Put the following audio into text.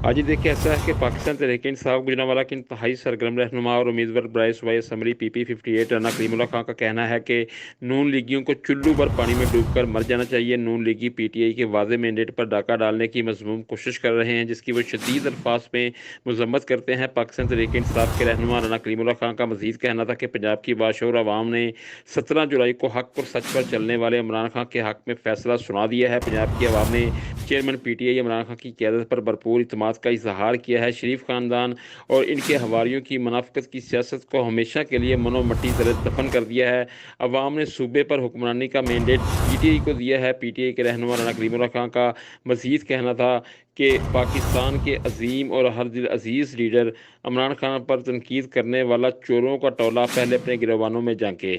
آج دیکھیں ایسا ہے کہ پاکستان تحریک انصاف گوجرانوالہ کے انتہائی سرگرم رہنما اور امیدوار برائے صوبائی اسمبلی PP58 رانا کریم اللہ خان کا کہنا ہے کہ نون لیگیوں کو چلو بھر پانی میں ڈوب کر مر جانا چاہیے۔ نون لیگی PTI کے واضح مینڈیٹ پر ڈاکہ ڈالنے کی مذموم کوشش کر رہے ہیں، جس کی وہ شدید الفاظ میں مذمت کرتے ہیں۔ پاکستان تحریک انصاف کے رہنما رانا کریم اللہ خان کا مزید کہنا تھا کہ پنجاب کی باشعور عوام نے 17 جولائی کو حق اور سچ پر چلنے والے عمران خان کے حق میں فیصلہ سنا دیا ہے۔ پنجاب کی عوام نے چیئرمین PTI عمران خان کی قیادت پر بھرپور اعتماد کا اظہار کیا ہے۔ شریف خاندان اور ان کے حواریوں کی منافقت کی سیاست کو ہمیشہ کے لیے من و مٹی تلے دفن کر دیا ہے۔ عوام نے صوبے پر حکمرانی کا مینڈیٹ PTI کو دیا ہے۔ PTI کے رہنما رانا کریم اللہ خان کا مزید کہنا تھا کہ پاکستان کے عظیم اور ہر دل عزیز لیڈر عمران خان پر تنقید کرنے والا چوروں کا ٹولہ پہلے اپنے گروانوں میں جھانکے۔